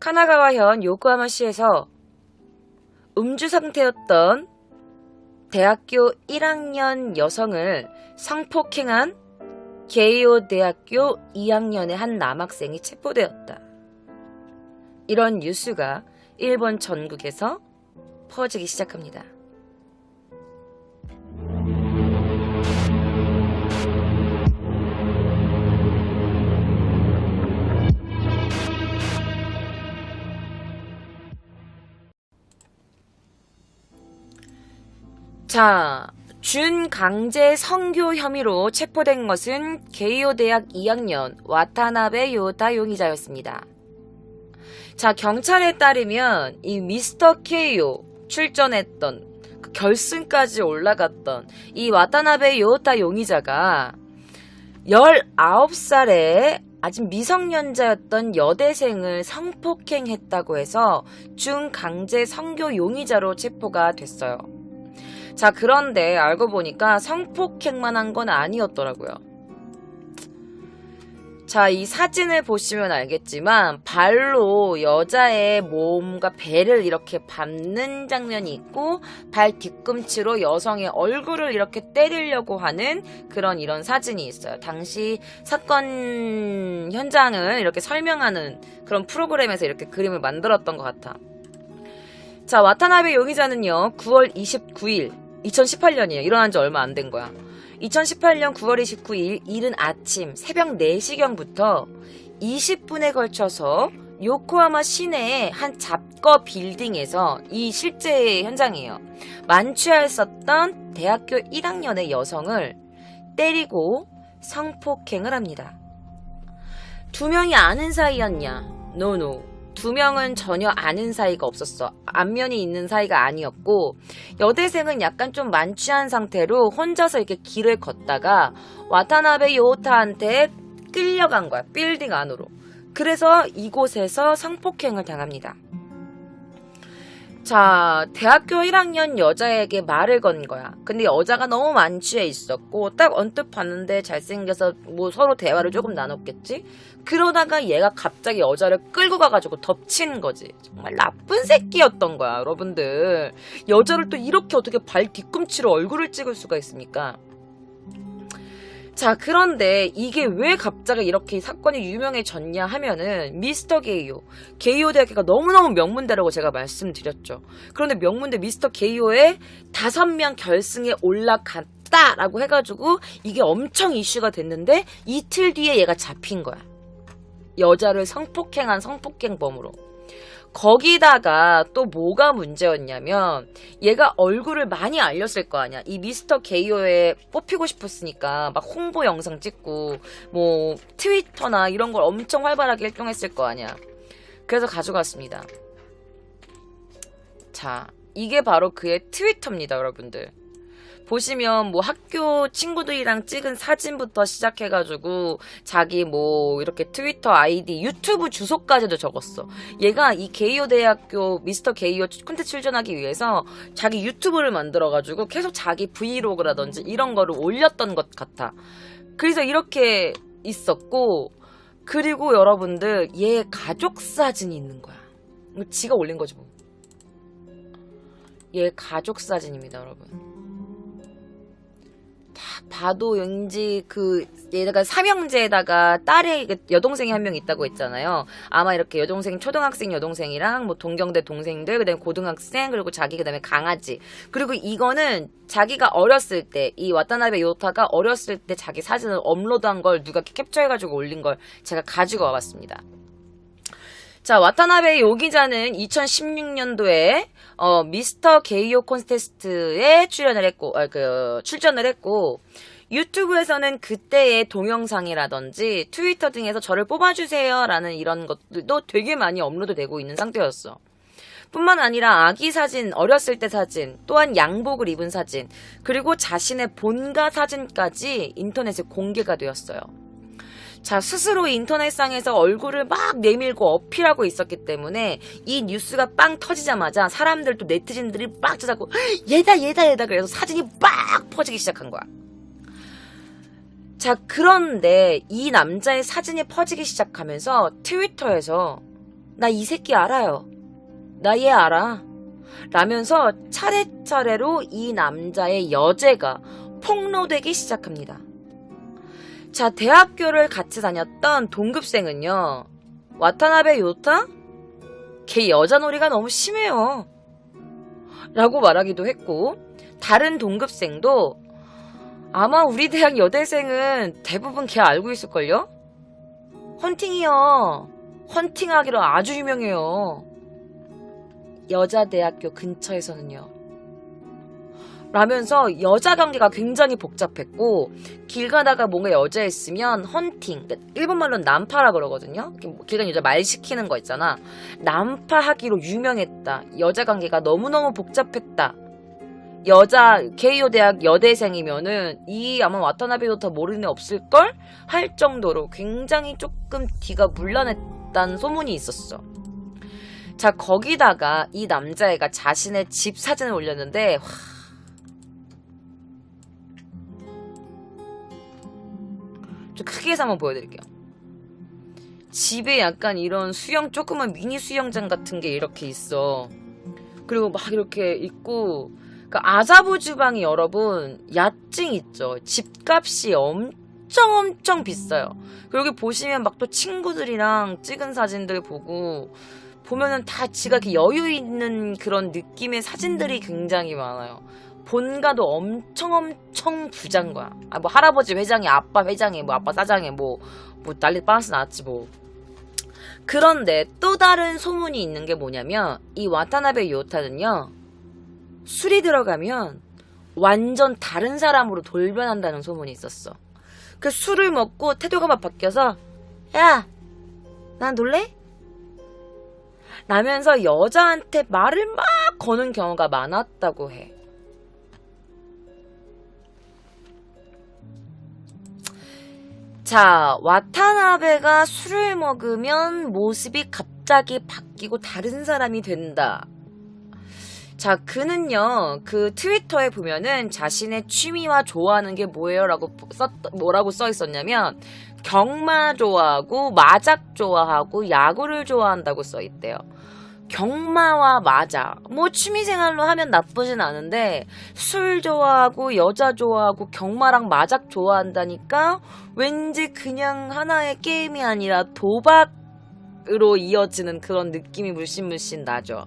카나가와현 요코하마시에서 음주 상태였던 대학교 1학년 여성을 성폭행한 게이오 대학교 2학년의 한 남학생이 체포되었다. 이런 뉴스가 일본 전국에서 퍼지기 시작합니다. 자, 준강제 성교 혐의로 체포된 것은 게이오 대학 2학년 와타나베 요타 용의자였습니다. 자, 경찰에 따르면 이 미스터 케이오 출전했던 그 결승까지 올라갔던 이 와타나베 요타 용의자가 19살에 아직 미성년자였던 여대생을 성폭행했다고 해서 준강제 성교 용의자로 체포가 됐어요. 자, 그런데 알고 보니까 성폭행만 한 건 아니었더라고요. 자, 이 사진을 보시면 알겠지만 발로 여자의 몸과 배를 이렇게 밟는 장면이 있고 발 뒤꿈치로 여성의 얼굴을 이렇게 때리려고 하는 이런 사진이 있어요. 당시 사건 현장을 이렇게 설명하는 그런 프로그램에서 이렇게 그림을 만들었던 것 같아. 자, 와타나베 용의자는요 9월 29일 2018년이에요. 일어난 지 얼마 안 된 거야. 2018년 9월 29일 이른 아침 새벽 4시경부터 20분에 걸쳐서 요코하마 시내의 한 잡거 빌딩에서 이 실제 현장이에요. 만취하였었던 대학교 1학년의 여성을 때리고 성폭행을 합니다. 두 명이 아는 사이였냐? 노노. 두 명은 전혀 아는 사이가 없었어. 안면이 있는 사이가 아니었고 여대생은 약간 좀 만취한 상태로 혼자서 이렇게 길을 걷다가 와타나베 요타한테 끌려간 거야. 빌딩 안으로. 그래서 이곳에서 성폭행을 당합니다. 자, 대학교 1학년 여자에게 말을 건 거야. 근데 여자가 너무 만취해 있었고 딱 언뜻 봤는데 잘생겨서 뭐 서로 대화를 조금 나눴겠지? 그러다가 얘가 갑자기 여자를 끌고 가가지고 덮친 거지. 정말 나쁜 새끼였던 거야, 여러분들. 여자를 또 이렇게 어떻게 발 뒤꿈치로 얼굴을 찍을 수가 있습니까? 자, 그런데 이게 왜 갑자기 이렇게 사건이 유명해졌냐 하면은 미스터 게이오, 게이오 대학교가 너무너무 명문대라고 제가 말씀드렸죠. 그런데 명문대 미스터 게이오의 5명 결승에 올라갔다라고 해가지고 이게 엄청 이슈가 됐는데 이틀 뒤에 얘가 잡힌 거야. 여자를 성폭행한 성폭행범으로. 거기다가 또 뭐가 문제였냐면 얘가 얼굴을 많이 알렸을 거 아니야. 이 미스터 게이오에 뽑히고 싶었으니까 막 홍보 영상 찍고 뭐 트위터나 이런 걸 엄청 활발하게 활동했을 거 아니야. 그래서 가져갔습니다. 자, 이게 바로 그의 트위터입니다, 여러분들. 보시면 뭐 학교 친구들이랑 찍은 사진부터 시작해가지고 자기 뭐 이렇게 트위터 아이디, 유튜브 주소까지도 적었어. 얘가 이 게이오 대학교 미스터 게이오 콘텐츠 출전하기 위해서 자기 유튜브를 만들어가지고 계속 자기 브이로그라든지 이런 거를 올렸던 것 같아. 그래서 이렇게 있었고, 그리고 여러분들 얘 가족 사진이 있는 거야. 이거 지가 올린 거지 뭐. 얘 가족 사진입니다, 여러분. 딱 봐도 왠지 얘가 삼형제에다가 딸의 여동생이 한 명 있다고 했잖아요. 아마 이렇게 여동생, 초등학생 여동생이랑 뭐 동경대 동생들, 그 다음에 고등학생, 그리고 자기, 그 다음에 강아지. 그리고 이거는 자기가 어렸을 때, 이 와타나베 요타가 어렸을 때 자기 사진을 업로드한 걸 누가 캡처해가지고 올린 걸 제가 가지고 와봤습니다. 자, 와타나베 요기자는 2016년도에 미스터 게이오 콘테스트에 출전을 했고 유튜브에서는 그때의 동영상이라든지 트위터 등에서 저를 뽑아주세요 라는 이런 것들도 되게 많이 업로드되고 있는 상태였어. 뿐만 아니라 아기 사진, 어렸을 때 사진, 또한 양복을 입은 사진, 그리고 자신의 본가 사진까지 인터넷에 공개가 되었어요. 자, 스스로 인터넷상에서 얼굴을 막 내밀고 어필하고 있었기 때문에 이 뉴스가 빵 터지자마자 사람들도 네티즌들이 막 찾아고 얘다 그래서 사진이 막 퍼지기 시작한 거야. 자, 그런데 이 남자의 사진이 퍼지기 시작하면서 트위터에서 나 이 새끼 알아요. 나 얘 알아. 라면서 차례차례로 이 남자의 여죄가 폭로되기 시작합니다. 자, 대학교를 같이 다녔던 동급생은요. 와타나베 요타? 걔 여자놀이가 너무 심해요. 라고 말하기도 했고, 다른 동급생도 아마 우리 대학 여대생은 대부분 걔 알고 있을걸요? 헌팅이요. 헌팅하기로 아주 유명해요. 여자대학교 근처에서는요. 라면서 여자 관계가 굉장히 복잡했고, 길 가다가 뭔가 여자였으면 헌팅, 일본말로는 난파라 그러거든요. 길 가는 여자 말 시키는 거 있잖아. 난파하기로 유명했다. 여자 관계가 너무너무 복잡했다. 여자 케이오 대학 여대생이면은 이 아마 와타나베 요타 모르는 애 없을걸? 할 정도로 굉장히 조금 뒤가 물러냈다는 소문이 있었어. 자, 거기다가 이 남자애가 자신의 집 사진을 올렸는데 좀 크게 해서 한번 보여드릴게요. 집에 약간 이런 수영, 조그만 미니 수영장 같은 게 이렇게 있어. 그리고 막 이렇게 있고, 그 아자부 주방이 여러분 야증 있죠. 집값이 엄청 비싸요. 그리고 여기 보시면 막 또 친구들이랑 찍은 사진들 보면은 다 지가 이렇게 여유 있는 그런 느낌의 사진들이 굉장히 많아요. 본가도 엄청 부자인 거야. 아, 뭐 할아버지 회장이, 아빠 회장이, 뭐 아빠 사장이, 뭐 난리 빠스 났지 뭐. 그런데 또 다른 소문이 있는 게 뭐냐면 이 와타나베 요타는요, 술이 들어가면 완전 다른 사람으로 돌변한다는 소문이 있었어. 그 술을 먹고 태도가 막 바뀌어서 야, 난 놀래? 라면서 여자한테 말을 막 거는 경우가 많았다고 해. 자, 와타나베가 술을 먹으면 모습이 갑자기 바뀌고 다른 사람이 된다. 자, 그는요, 그 트위터에 보면은 자신의 취미와 좋아하는 게 뭐예요? 뭐라고 써 있었냐면, 경마 좋아하고, 마작 좋아하고, 야구를 좋아한다고 써 있대요. 경마와 마작, 뭐 취미생활로 하면 나쁘진 않은데, 술 좋아하고, 여자 좋아하고, 경마랑 마작 좋아한다니까, 왠지 그냥 하나의 게임이 아니라 도박으로 이어지는 그런 느낌이 물씬 나죠.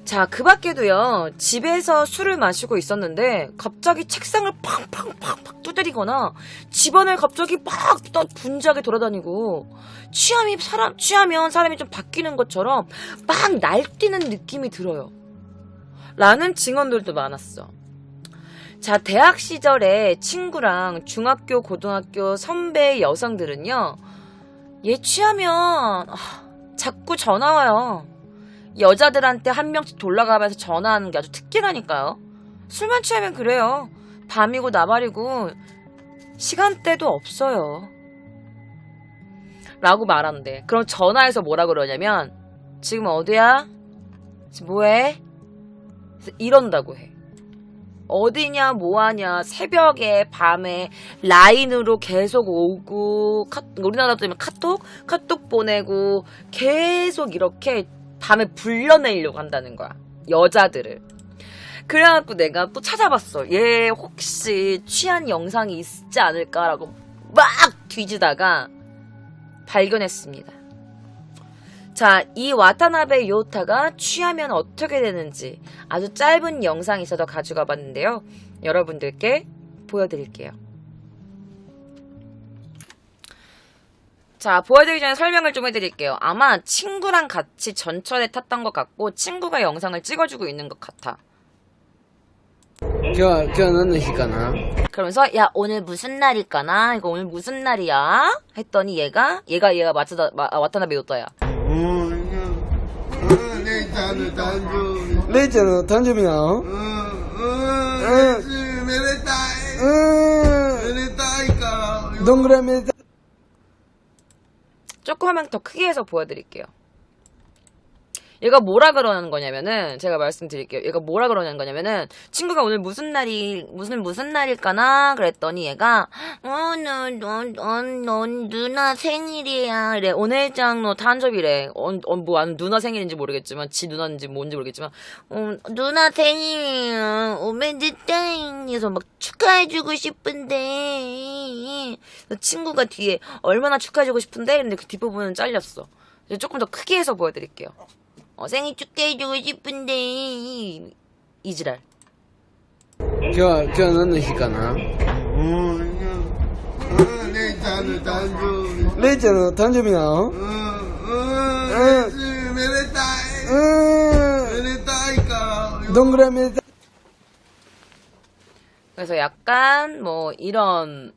자, 그 밖에도요, 집에서 술을 마시고 있었는데 갑자기 책상을 팡팡 두드리거나 집안을 갑자기 막 분주하게 돌아다니고, 취하면 사람이 좀 바뀌는 것처럼 막 날뛰는 느낌이 들어요. 라는 증언들도 많았어. 자, 대학 시절에 친구랑 중학교, 고등학교 선배 여성들은요, 얘 취하면 자꾸 전화 와요. 여자들한테 한 명씩 돌아가면서 전화하는 게 아주 특기라니까요. 술만 취하면 그래요. 밤이고 나발이고 시간대도 없어요. 라고 말한대. 그럼 전화해서 뭐라 그러냐면, 지금 어디야? 지금 뭐해? 이런다고 해. 어디냐 뭐하냐 새벽에 밤에 라인으로 계속 오고, 우리나라 때문에 카톡 보내고 계속 이렇게 밤에 불러내려고 한다는 거야, 여자들을. 그래갖고 내가 또 찾아봤어. 얘 혹시 취한 영상이 있지 않을까라고 막 뒤지다가 발견했습니다. 자, 이 와타나베 요타가 취하면 어떻게 되는지 아주 짧은 영상이 있어서 가져가 봤는데요. 여러분들께 보여드릴게요. 자, 보여드리기 전에 설명을 좀 해드릴게요. 아마 친구랑 같이 전철에 탔던 것 같고, 친구가 영상을 찍어주고 있는 것 같아. 너는 희까나? 그러면서 야, 오늘 무슨 날일까나? 이거 오늘 무슨 날이야? 했더니 얘가 와타나베 요타야. 레이짱의誕生日なの? 동그라미めでたい. 조금 하면 더 크게 해서 보여드릴게요. 얘가 뭐라 그러는 거냐면은, 제가 말씀드릴게요. 얘가 뭐라 그러는 거냐면은, 친구가 오늘 무슨 날일까나? 그랬더니 얘가, 넌 누나 생일이야. 이래. 오늘장 너 탄저비래. 누나 생일인지 모르겠지만, 지 누나인지 뭔지 모르겠지만, 누나 생일이야. 오메데타잉에서 막 축하해주고 싶은데. 친구가 뒤에 얼마나 축하해주고 싶은데? 근데 그 뒷부분은 잘렸어. 이제 조금 더 크게 해서 보여드릴게요. 생일 축하해주고 싶은데. 이지랄. 今日何の日かな姉ちゃんの誕生日。レイちゃんの誕生日なのめでたい。めでたいから。どんぐらいめでたい 그래서 약간 뭐 이런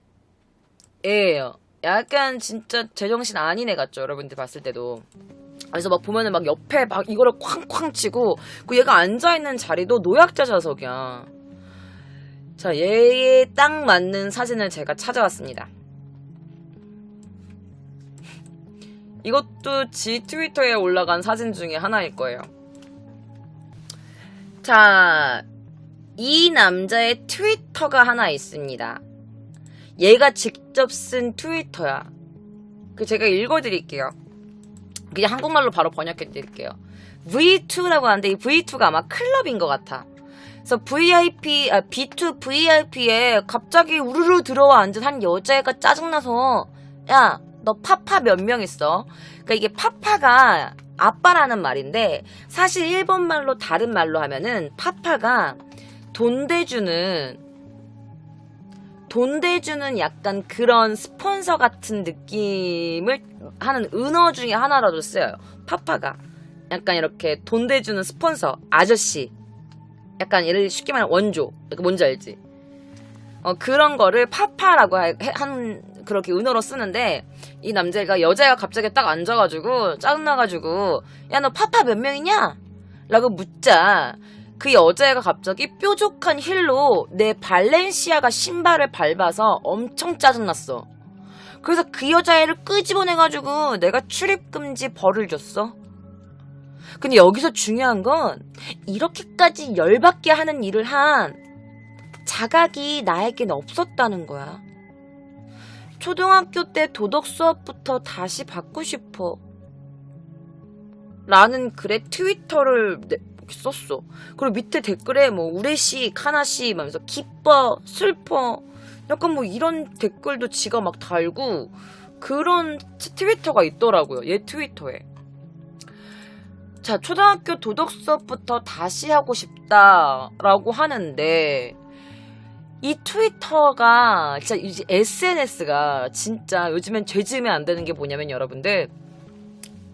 애예요. 약간 진짜 제정신 아닌 애 같죠, 여러분들 봤을 때도. 그래서 막 보면은 막 옆에 막 이거를 쾅쾅 치고, 그 얘가 앉아있는 자리도 노약자 좌석이야. 자, 얘에 딱 맞는 사진을 제가 찾아왔습니다. 이것도 지 트위터에 올라간 사진 중에 하나일 거예요. 자, 이 남자의 트위터가 하나 있습니다. 얘가 직접 쓴 트위터야. 제가 읽어드릴게요. 그냥 한국말로 바로 번역해드릴게요. V2라고 하는데 이 V2가 아마 클럽인 것 같아. 그래서 B2 VIP에 갑자기 우르르 들어와 앉은 한 여자애가 짜증나서, 야, 너 파파 몇 명 있어? 그러니까 이게 파파가 아빠라는 말인데, 사실 일본 말로 다른 말로 하면은 파파가 돈 대주는 약간 그런 스폰서 같은 느낌을 하는 은어 중에 하나라도 쓰여요. 파파가 약간 이렇게 돈 대주는 스폰서, 아저씨, 약간 예를 쉽게 말하면 원조, 뭔지 알지? 그런 거를 파파라고 그렇게 은어로 쓰는데, 이 남자가, 여자애가 갑자기 딱 앉아가지고 짜증나가지고, 야, 너 파파 몇 명이냐? 라고 묻자, 그 여자애가 갑자기 뾰족한 힐로 내 발렌시아가 신발을 밟아서 엄청 짜증났어. 그래서 그 여자애를 끄집어내가지고 내가 출입금지 벌을 줬어. 근데 여기서 중요한 건, 이렇게까지 열받게 하는 일을 한 자각이 나에겐 없었다는 거야. 초등학교 때 도덕 수업부터 다시 받고 싶어. 라는 글에 트위터를 썼어. 그리고 밑에 댓글에 뭐 우레시, 카나시 하면서 기뻐, 슬퍼, 약간 뭐 이런 댓글도 지가 막 달고 그런 트위터가 있더라고요. 얘 트위터에. 자, 초등학교 도덕 수업부터 다시 하고 싶다라고 하는데, 이 트위터가 진짜 이제 SNS가 진짜 요즘엔 죄 지으면 안 되는 게 뭐냐면, 여러분들,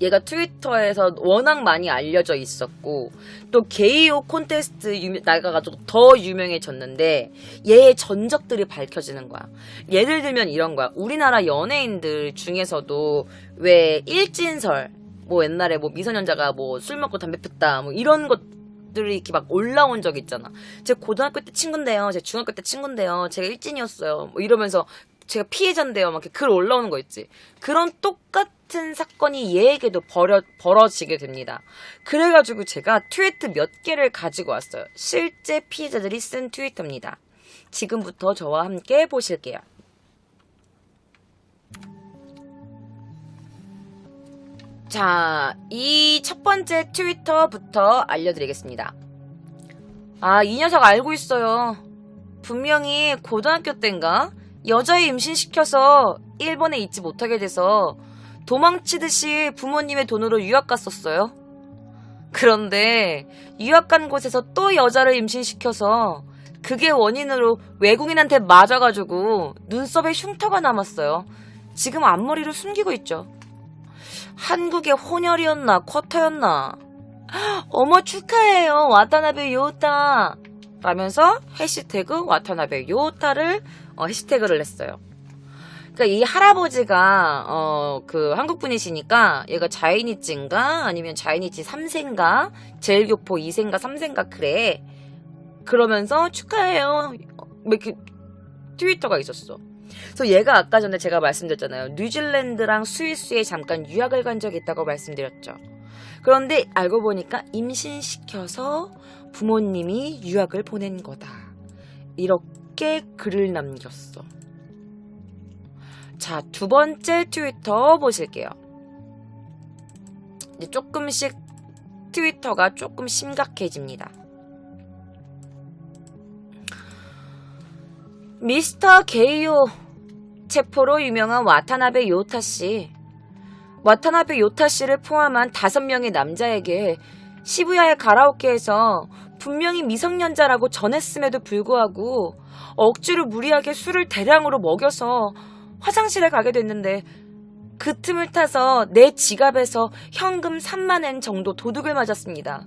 얘가 트위터에서 워낙 많이 알려져 있었고, 또 게이오 콘테스트 나가가지고 더 유명해졌는데, 얘의 전적들이 밝혀지는 거야. 예를 들면 이런 거야. 우리나라 연예인들 중에서도 왜 일진설, 뭐 옛날에 뭐 미성년자가 뭐 술 먹고 담배 폈다, 뭐 이런 것들이 이렇게 막 올라온 적 있잖아. 제가 고등학교 때 친구인데요, 제가 중학교 때 친구인데요, 제가 일진이었어요, 뭐 이러면서 제가 피해자인데요, 막 이렇게 글 올라오는 거 있지. 그런 똑같은 사건이 얘에게도 벌어지게 됩니다. 그래가지고 제가 트위터 몇 개를 가지고 왔어요. 실제 피해자들이 쓴 트위터입니다. 지금부터 저와 함께 보실게요. 자, 이 첫 번째 트위터부터 알려드리겠습니다. 아, 이 녀석 알고 있어요. 분명히 고등학교 때인가 여자애 임신시켜서 일본에 있지 못하게 돼서 도망치듯이 부모님의 돈으로 유학 갔었어요. 그런데 유학 간 곳에서 또 여자를 임신시켜서 그게 원인으로 외국인한테 맞아가지고 눈썹에 흉터가 남았어요. 지금 앞머리를 숨기고 있죠. 한국의 혼혈이었나 쿼터였나. 어머 축하해요 와타나베 요타 라면서 해시태그 와타나베 요타를 해시태그를 했어요. 그러니까 이 할아버지가 그 한국 분이시니까 얘가 자이니치인가 아니면 자이니치 3세인가 제일교포 2세인가 3세인가 그래. 그러면서 축하해요 이렇게 트위터가 있었어. 그래서 얘가 아까 전에 제가 말씀드렸잖아요. 뉴질랜드랑 스위스에 잠깐 유학을 간 적이 있다고 말씀드렸죠. 그런데 알고 보니까 임신시켜서 부모님이 유학을 보낸 거다. 이렇게 글을 남겼어. 자, 두 번째 트위터 보실게요. 이제 조금씩 트위터가 조금 심각해집니다. 미스터 게이오 체포로 유명한 와타나베 요타 씨. 와타나베 요타 씨를 포함한 5명의 남자에게 시부야의 가라오케에서 분명히 미성년자라고 전했음에도 불구하고 억지로 무리하게 술을 대량으로 먹여서 화장실에 가게 됐는데 그 틈을 타서 내 지갑에서 현금 3만엔 정도 도둑을 맞았습니다.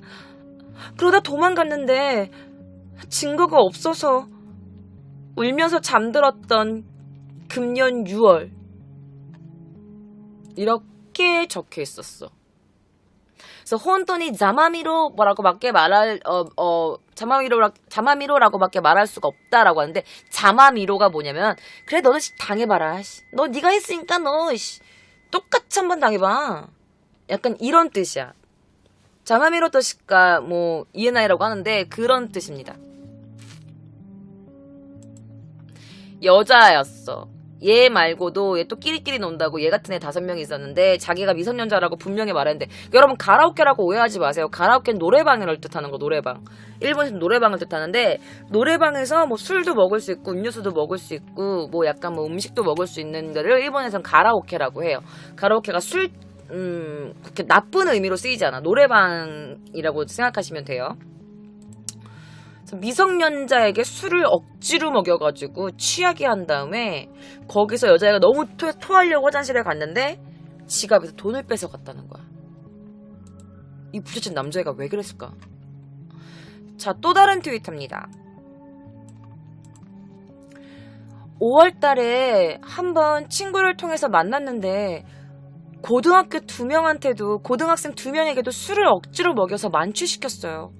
그러다 도망갔는데 증거가 없어서 울면서 잠들었던 금년 6월 이렇게 적혀 있었어. 그래서 혼돈이 자마미로라고밖에 말할 자마미로라고밖에 말할 수가 없다라고 하는데 자마미로가 뭐냐면 그래 너도 당해봐라. 너 네가 했으니까 너 똑같이 한번 당해봐. 약간 이런 뜻이야. 자마미로 뜻이니까 뭐 이에나이라고 하는데 그런 뜻입니다. 여자였어. 얘 말고도 얘 또 끼리끼리 논다고 얘 같은 애 5명이 있었는데 자기가 미성년자라고 분명히 말했는데 여러분 가라오케라고 오해하지 마세요. 가라오케는 노래방을 뜻하는 거. 노래방. 일본에서 노래방을 뜻하는데 노래방에서 뭐 술도 먹을 수 있고 음료수도 먹을 수 있고 뭐 약간 뭐 음식도 먹을 수 있는 데를 일본에서는 가라오케라고 해요. 가라오케가 그렇게 나쁜 의미로 쓰이지 않아. 노래방이라고 생각하시면 돼요. 미성년자에게 술을 억지로 먹여가지고 취하게 한 다음에 거기서 여자애가 너무 토하려고 화장실에 갔는데 지갑에서 돈을 뺏어 갔다는 거야. 이 부잣집 남자애가 왜 그랬을까? 자, 또 다른 트윗입니다. 5월달에 한번 친구를 통해서 만났는데 고등학교 2명한테도 고등학생 2명에게도 술을 억지로 먹여서 만취시켰어요.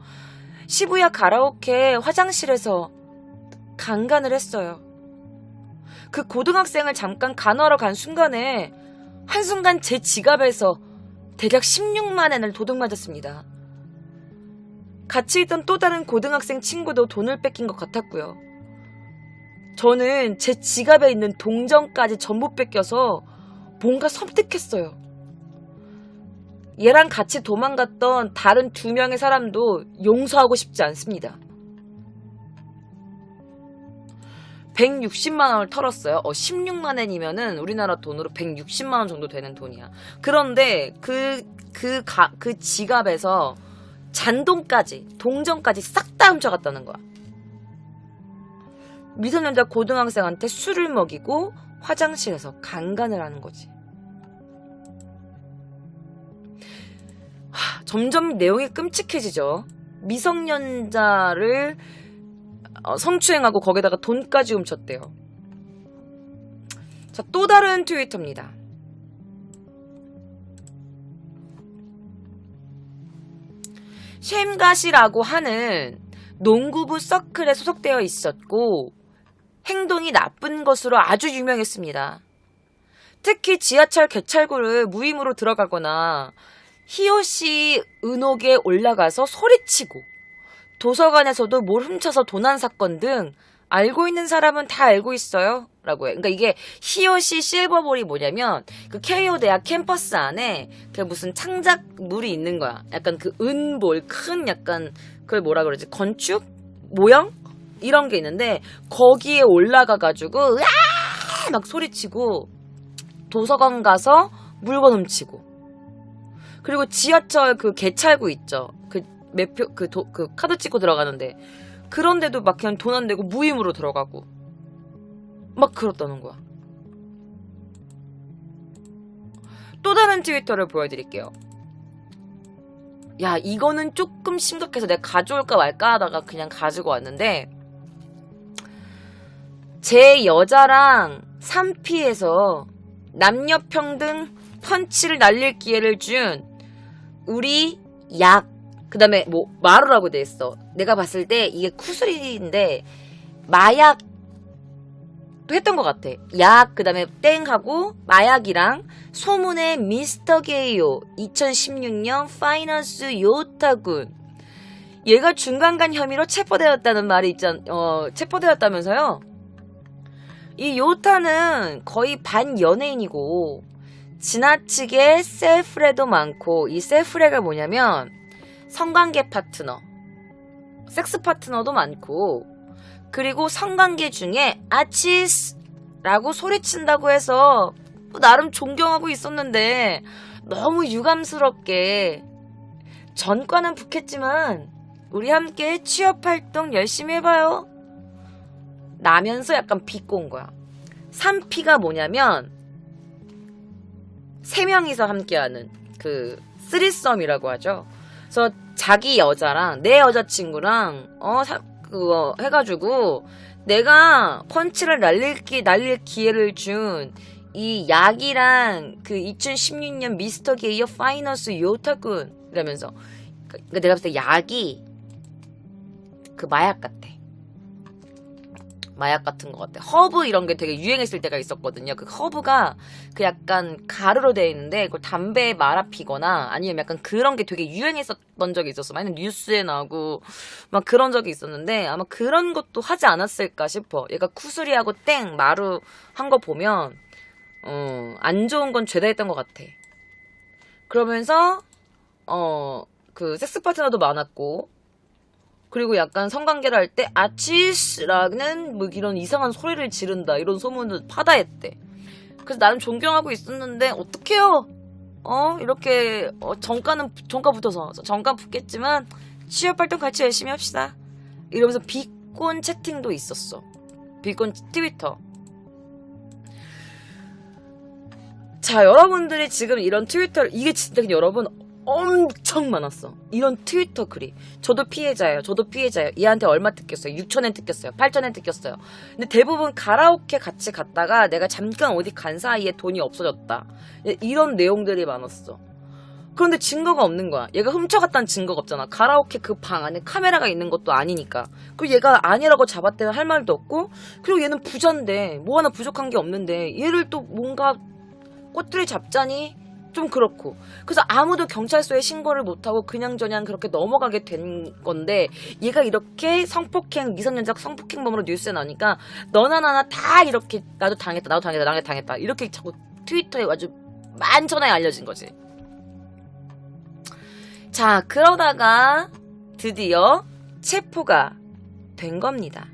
시부야 가라오케 화장실에서 강간을 했어요. 그 고등학생을 잠깐 간호하러 간 순간에 한순간 제 지갑에서 대략 16만엔을 도둑 맞았습니다. 같이 있던 또 다른 고등학생 친구도 돈을 뺏긴 것 같았고요. 저는 제 지갑에 있는 동전까지 전부 뺏겨서 뭔가 섬뜩했어요. 얘랑 같이 도망갔던 다른 2명의 사람도 용서하고 싶지 않습니다. 160만 원을 털었어요. 16만엔이면은 우리나라 돈으로 160만 원 정도 되는 돈이야. 그런데 그 지갑에서 잔돈까지, 동전까지 싹 다 훔쳐갔다는 거야. 미성년자 고등학생한테 술을 먹이고 화장실에서 강간을 하는 거지. 점점 내용이 끔찍해지죠. 미성년자를 성추행하고 거기다가 돈까지 훔쳤대요. 자, 또 다른 트위터입니다. 쉔가시라고 하는 농구부 서클에 소속되어 있었고 행동이 나쁜 것으로 아주 유명했습니다. 특히 지하철 개찰구를 무임으로 들어가거나 히요시 은옥에 올라가서 소리치고 도서관에서도 뭘 훔쳐서 도난 사건 등 알고 있는 사람은 다 알고 있어요 라고 해. 그러니까 이게 히요시 실버볼이 뭐냐면 그 케이오 대학 캠퍼스 안에 그 무슨 창작물이 있는 거야. 약간 그 은볼 큰 약간 그걸 뭐라 그러지? 건축? 모형? 이런 게 있는데 거기에 올라가가지고 으아! 막 소리치고 도서관 가서 물건 훔치고 그리고 지하철 그 개찰구 있죠. 그 매표 그 카드 찍고 들어가는데 그런데도 막 그냥 돈 안 내고 무임으로 들어가고 막 그렇다는 거야. 또 다른 트위터를 보여드릴게요. 야, 이거는 조금 심각해서 내가 가져올까 말까 하다가 그냥 가지고 왔는데 제 여자랑 3피에서 남녀평등 펀치를 날릴 기회를 준 우리 약, 그 다음에 뭐 마루라고 돼 있어. 내가 봤을 때 이게 쿠스리인데 마약 또 했던 것 같아. 약, 그 다음에 땡하고 마약이랑 소문의 미스터 게이오 2016년 파이너스 요타군. 얘가 중간간 혐의로 체포되었다는 말이 체포되었다면서요? 이 요타는 거의 반연예인이고 지나치게 셀프레도 많고, 이 셀프레가 뭐냐면 성관계 파트너, 섹스 파트너도 많고, 그리고 성관계 중에 아치스라고 소리친다고 해서 나름 존경하고 있었는데 너무 유감스럽게 전과는 붙겠지만 우리 함께 취업활동 열심히 해봐요 라면서 약간 비꼰 거야. 3P가 뭐냐면 3명이서 함께하는 그 쓰리썸이라고 하죠. 그래서 자기 여자랑 내 여자친구랑 그거 해가지고 내가 펀치를 날릴 기회를 준 이 약이랑 그 2016년 미스터 게이어 파이너스 요타군 이러면서, 그러니까 내가 봤을 때 약이 그 마약 같아. 마약 같은 것 같아. 허브 이런 게 되게 유행했을 때가 있었거든요. 그 허브가 그 약간 가루로 되어 있는데 그걸 담배에 말아 피거나 아니면 약간 그런 게 되게 유행했었던 적이 있었어. 아니면 뉴스에 나오고 막 그런 적이 있었는데 아마 그런 것도 하지 않았을까 싶어. 얘가 쿠스리하고 땡 마루 한 거 보면 안 좋은 건 죄다 했던 것 같아. 그러면서 그 섹스 파트너도 많았고, 그리고 약간 성관계를 할 때 아치스라는 뭐 이런 이상한 소리를 지른다 이런 소문도 파다했대. 그래서 나는 존경하고 있었는데 어떡해요? 이렇게 전과 붙어서 전과 붙겠지만 취업활동 같이 열심히 합시다 이러면서 비꼰 채팅도 있었어. 비꼰 트위터. 자, 여러분들이 지금 이런 트위터를, 이게 진짜 여러분 엄청 많았어. 이런 트위터 글이. 저도 피해자예요. 얘한테 얼마 뜯겼어요? 6,000엔 뜯겼어요. 8,000엔 뜯겼어요. 근데 대부분 가라오케 같이 갔다가 내가 잠깐 어디 간 사이에 돈이 없어졌다. 이런 내용들이 많았어. 그런데 증거가 없는 거야. 얘가 훔쳐갔다는 증거가 없잖아. 가라오케 그 방 안에 카메라가 있는 것도 아니니까. 그리고 얘가 아니라고 잡았대는 할 말도 없고, 그리고 얘는 부자인데 뭐 하나 부족한 게 없는데 얘를 또 뭔가 꼬투리 잡자니 좀 그렇고. 그래서 아무도 경찰서에 신고를 못하고 그냥저냥 그렇게 넘어가게 된 건데, 얘가 이렇게 미성년자 성폭행범으로 뉴스에 나오니까 너나 나나 다 이렇게 나도 당했다 이렇게 자꾸 트위터에 아주 만천하에 알려진 거지. 자, 그러다가 드디어 체포가 된 겁니다.